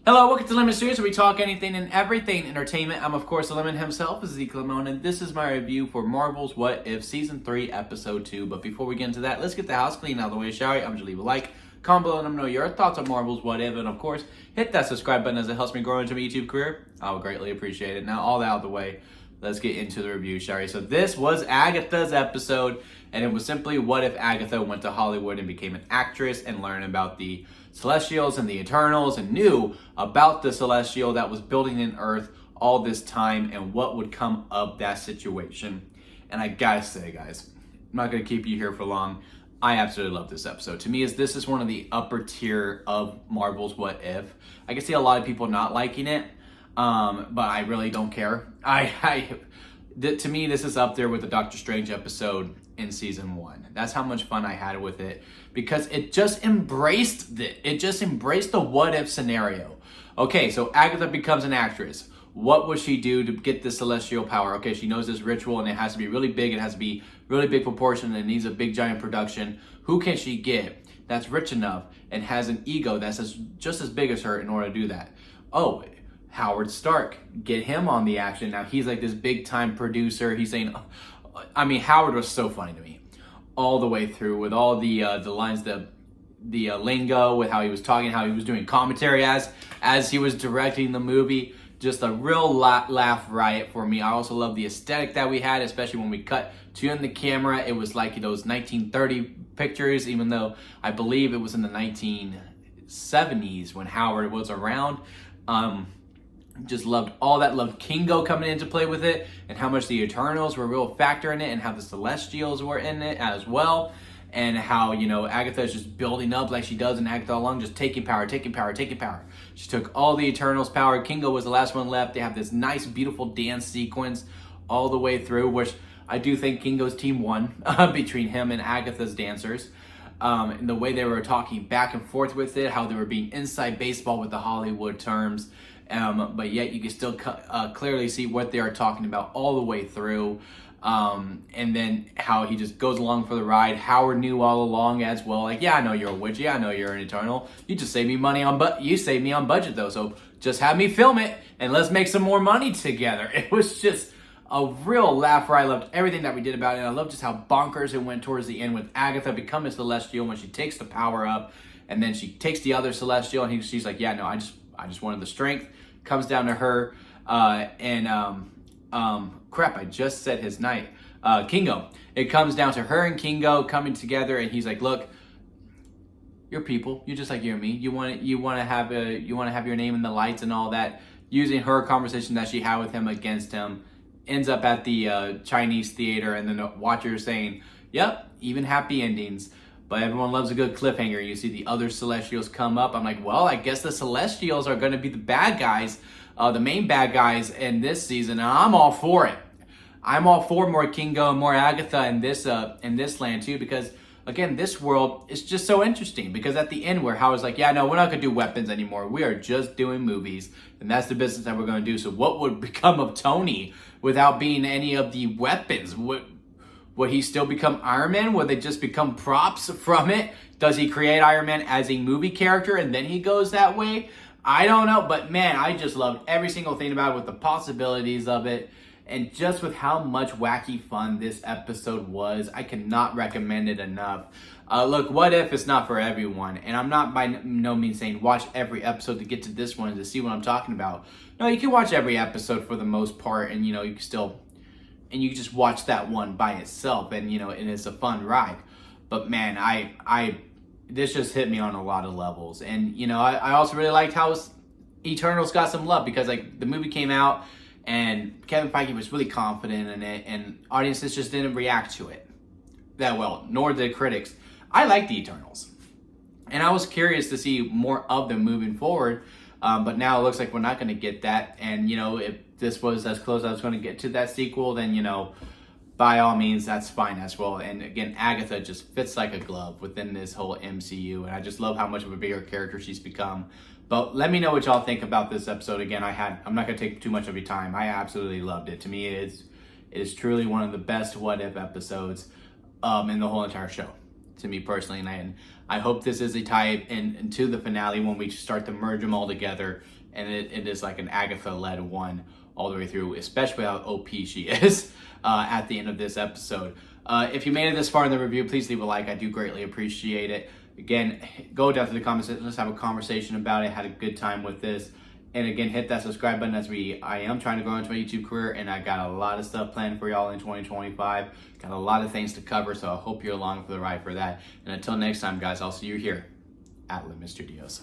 Hello, welcome to Lemon Studios, where we talk anything and everything entertainment. I'm, of course, the Lemon himself, Ezekiel Lemon, and this is my review for Marvel's What If Season 3, Episode 2. But before we get into that, let's get the house clean out of the way, shall we? I'm going to leave a like, comment below, and let me know your thoughts on Marvel's What If, and of course, hit that subscribe button as it helps me grow into my YouTube career. I would greatly appreciate it. Now, all that out of the way, let's get into the review, shall we? So this was Agatha's episode, and it was simply what if Agatha went to Hollywood and became an actress and learned about the Celestials and the Eternals and knew about the Celestial that was building in Earth all this time and what would come of that situation. And I gotta say, guys, I'm not gonna keep you here for long. I absolutely love this episode. To me, this is one of the upper tier of Marvel's What If. I can see a lot of people not liking it, but I really don't care. To me, this is up there with the Doctor Strange episode in season 1. That's how much fun I had with it, because it just embraced the what if scenario. Okay, so Agatha becomes an actress. What would she do to get the celestial power? Okay, she knows this ritual and it has to be really big. It has to be really big proportion and it needs a big giant production. Who can she get that's rich enough and has an ego that's just as big as her in order to do that? Oh, Howard Stark. Get him on the action. Now he's like this big time producer. He's saying, I mean, Howard was so funny to me all the way through with all the lines, the lingo, with how he was talking, how he was doing commentary as he was directing the movie. Just a real laugh riot for me. I also love the aesthetic that we had, especially when we cut to in the camera. It was like those 1930 pictures, even though I believe it was in the 1970s when Howard was around. Just loved all that. Loved Kingo coming into play with it, and how much the Eternals were a real factor in it, and how the Celestials were in it as well, and how, you know, Agatha is just building up like she does in Agatha along, just taking power. She took all the Eternals' power. Kingo was the last one left. They have this nice, beautiful dance sequence all the way through, which I do think Kingo's team won between him and Agatha's dancers. And the way they were talking back and forth with it, how they were being inside baseball with the Hollywood terms. But yet you can still clearly see what they are talking about all the way through. And then how he just goes along for the ride. Howard knew all along as well. Like, yeah, I know you're a witch. Yeah, I know you're an Eternal. You just saved me money you saved me on budget though. So just have me film it and let's make some more money together. It was just a real laugh where I loved everything that we did about it. And I loved just how bonkers it went towards the end with Agatha becoming Celestial when she takes the power up, and then she takes the other Celestial and she's like, yeah, no, I just wanted the strength. Comes down to her, crap, I just said his night. Kingo. It comes down to her and Kingo coming together, and he's like, look, you're people. You're just like you and me. You want to have your name in the lights and all that. Using her conversation that she had with him against him, ends up at the Chinese theater, and then the watcher saying, yep, even happy endings. But everyone loves a good cliffhanger. You see the other Celestials come up. I'm like, well, I guess the Celestials are going to be the bad guys, the main bad guys in this season, and I'm all for it. I'm all for more Kingo and more Agatha in this land too, because again, this world is just so interesting. Because at the end, where Howard's like, yeah, no, we're not going to do weapons anymore. We are just doing movies, and that's the business that we're going to do. So what would become of Tony without being any of the weapons? Would he still become Iron Man? Would they just become props from it? Does he create Iron Man as a movie character and then he goes that way? I don't know, but man, I just loved every single thing about it, with the possibilities of it, and just with how much wacky fun this episode was. I cannot recommend it enough. Look, What If is not for everyone, and I'm not by no means saying watch every episode to get to this one to see what I'm talking about. No, you can watch every episode for the most part, and you know, you can still... and you just watch that one by itself, and you know, and it's a fun ride. But man, this just hit me on a lot of levels. And you know, I also really liked how Eternals got some love, because like the movie came out and Kevin Feige was really confident in it, and audiences just didn't react to it that well, nor did critics. I like the Eternals, and I was curious to see more of them moving forward. But now it looks like we're not going to get that. And, you know, if this was as close as I was going to get to that sequel, then, you know, by all means, that's fine as well. And again, Agatha just fits like a glove within this whole MCU. And I just love how much of a bigger character she's become. But let me know what y'all think about this episode. Again, I'm not going to take too much of your time. I absolutely loved it. To me, it is truly one of the best What If episodes in the whole entire show. to me personally, and I hope this is a tie into the finale when we start to merge them all together, and it is like an Agatha-led one all the way through, especially how OP she is at the end of this episode. If you made it this far in the review, please leave a like. I do greatly appreciate it. Again, go down to the comments, let's have a conversation about it. Had a good time with this. And again, hit that subscribe button as I am trying to grow into my YouTube career, and I got a lot of stuff planned for y'all in 2025. Got a lot of things to cover, so I hope you're along for the ride for that. And until next time, guys, I'll see you here at Limit Studios.